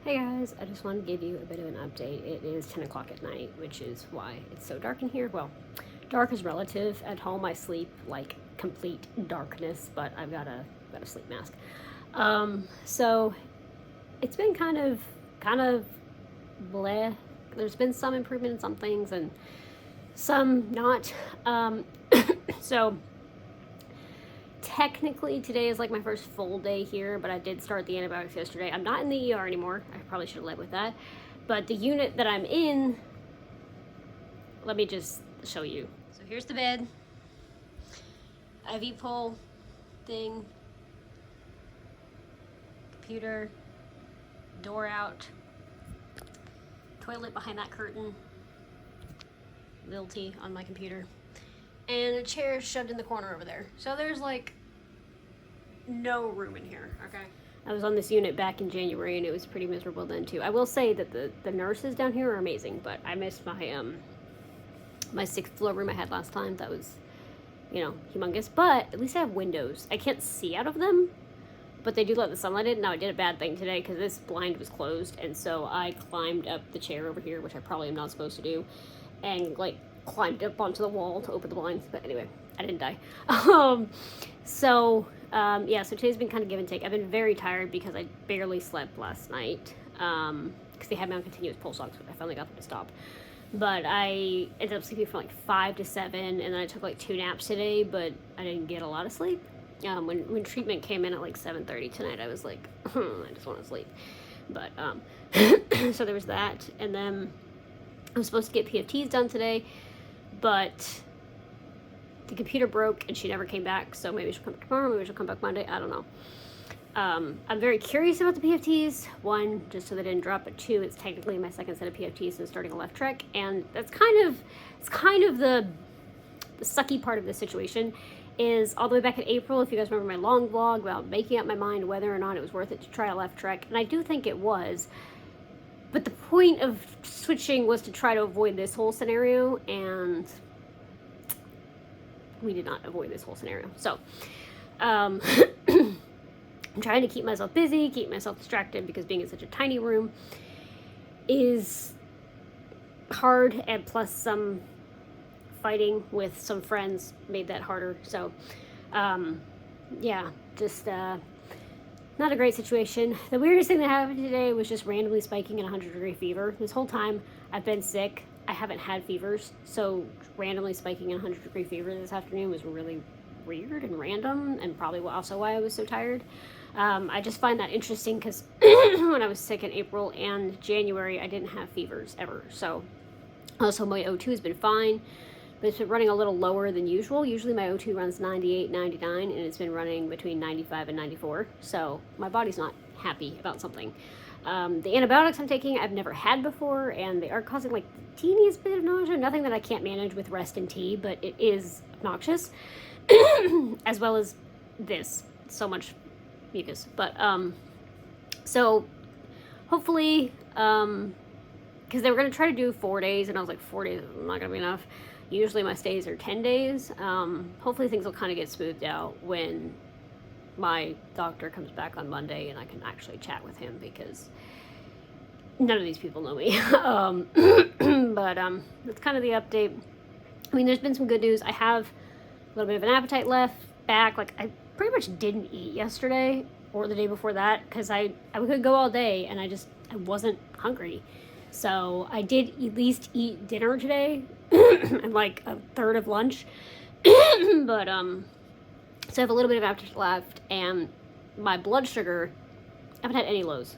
Hey guys, I just wanted to give you a bit of an update. It is 10 o'clock at night, which is why it's so dark in here. Well, dark is relative. At home I sleep like complete darkness, but I've got a sleep mask. So it's been kind of bleh. There's been some improvement in some things and some not. So technically today is like my first full day here, but I did start the antibiotics yesterday. I'm not in the ER anymore. I probably should have led with that. But the unit that I'm in, let me just show you. So here's the bed, IV pole thing, computer, door out, toilet behind that curtain, Lil-T on my computer, and a chair shoved in the corner over there. So there's like no room in here, okay? I was on this unit back in January and it was pretty miserable then too. I will say that the nurses down here are amazing, but I missed my my 6th floor room I had last time. That was, you know, humongous, but at least I have windows. I can't see out of them, but they do let the sunlight in. Now I did a bad thing today because this blind was closed, and so I climbed up the chair over here, which I probably am not supposed to do, and like climbed up onto the wall to open the blinds. But anyway, I didn't die. Yeah, so today's been kind of give and take. I've been very tired because I barely slept last night because they had me on continuous pulse ox, but I finally got them to stop. But I ended up sleeping from like 5 to 7, and then I took like 2 naps today, but I didn't get a lot of sleep. When treatment came in at like 7:30 tonight, I was like, I just want to sleep. But so there was that, and then I was supposed to get PFTs done today, but the computer broke and she never came back, so maybe she'll come back tomorrow, maybe she'll come back Monday, I don't know. I'm very curious about the PFTs. 1, just so they didn't drop, but 2, it's technically my 2nd set of PFTs since starting a left trek, and that's kind of the sucky part of the situation. Is all the way back in April, if you guys remember my long vlog about making up my mind whether or not it was worth it to try a left trek, and I do think it was, but the point of switching was to try to avoid this whole scenario, and we did not avoid this whole scenario. So I'm trying to keep myself busy, keep myself distracted, because being in such a tiny room is hard, and plus some fighting with some friends made that harder. So yeah, just not a great situation. The weirdest thing that happened today was just randomly spiking in 100-degree fever. This whole time I've been sick, I haven't had fevers, so randomly spiking in 100-degree fever this afternoon was really weird and random, and probably also why I was so tired. I just find that interesting because when I was sick in April and January, I didn't have fevers ever. So also my O2 has been fine, but it's been running a little lower than usual. Usually my O2 runs 98, 99, and it's been running between 95 and 94. So my body's not happy about something. The antibiotics I'm taking I've never had before, and they are causing like the teeniest bit of nausea. Nothing that I can't manage with rest and tea, but it is obnoxious. As well as this. So much mucus. But so hopefully, because they were going to try to do 4 days, and I was like, 4 days is not going to be enough. Usually my stays are 10 days. Hopefully things will kind of get smoothed out when my doctor comes back on Monday and I can actually chat with him, because none of these people know me. But that's kind of the update. I mean, there's been some good news. I have a little bit of an appetite back. Like, I pretty much didn't eat yesterday or the day before that because I could go all day and I wasn't hungry. So I did at least eat dinner today and like a third of lunch. But so I have a little bit of appetite left, and my blood sugar, I haven't had any lows.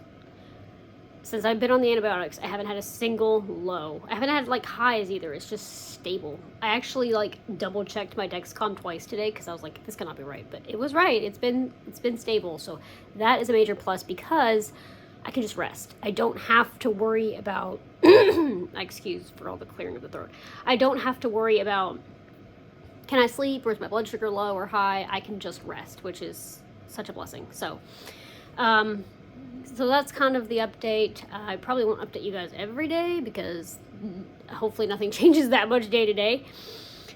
Since I've been on the antibiotics, I haven't had a single low. I haven't had like highs either. It's just stable. I actually like double checked my Dexcom twice today because I was like, this cannot be right, but it was right. It's been stable. So that is a major plus because I can just rest. I don't have to worry about excuse for all the clearing of the throat. I don't have to worry about, can I sleep, or is my blood sugar low or high? I can just rest, which is such a blessing. So so that's kind of the update. I probably won't update you guys every day because hopefully nothing changes that much day to day.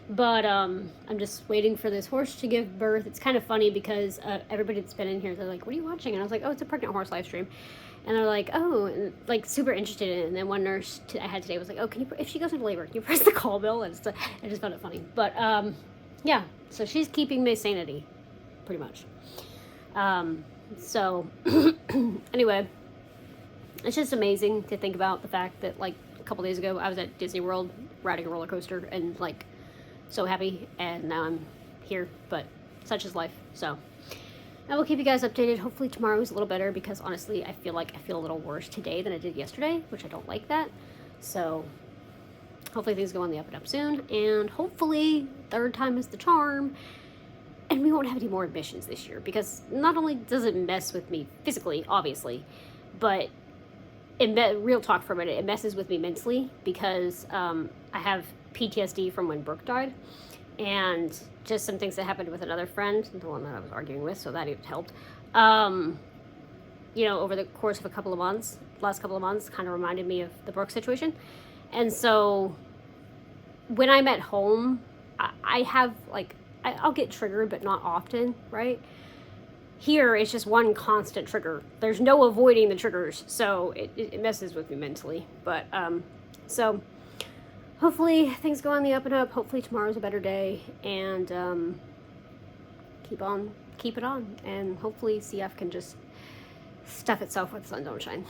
But I'm just waiting for this horse to give birth. It's kind of funny because everybody that's been in here, they're like, what are you watching? And I was like, oh, it's a pregnant horse live stream. And they're like, oh, and like super interested in it. And then one nurse I had today was like, oh, can you, if she goes into labor, can you press the call bell? And I just found it funny. But yeah, so she's keeping my sanity, pretty much. So anyway, it's just amazing to think about the fact that like a couple days ago I was at Disney World riding a roller coaster and like so happy, and now I'm here, but such is life. So I will keep you guys updated. Hopefully tomorrow is a little better, because honestly I feel a little worse today than I did yesterday, which I don't like that. So hopefully things go on the up and up soon, and hopefully third time is the charm and we won't have any more admissions this year, because not only does it mess with me physically, obviously, but real talk for a minute, it messes with me mentally, because I have PTSD from when Brooke died, and just some things that happened with another friend, the one that I was arguing with, so that it helped. You know, over the course of last couple of months, kind of reminded me of the Brooke situation. And so when I'm at home, I have like, I'll get triggered, but not often, right? Here, it's just one constant trigger. There's no avoiding the triggers, so it messes with me mentally. But, so hopefully things go on the up and up. Hopefully tomorrow's a better day, and keep it on, and hopefully CF can just stuff itself with sun don't shine.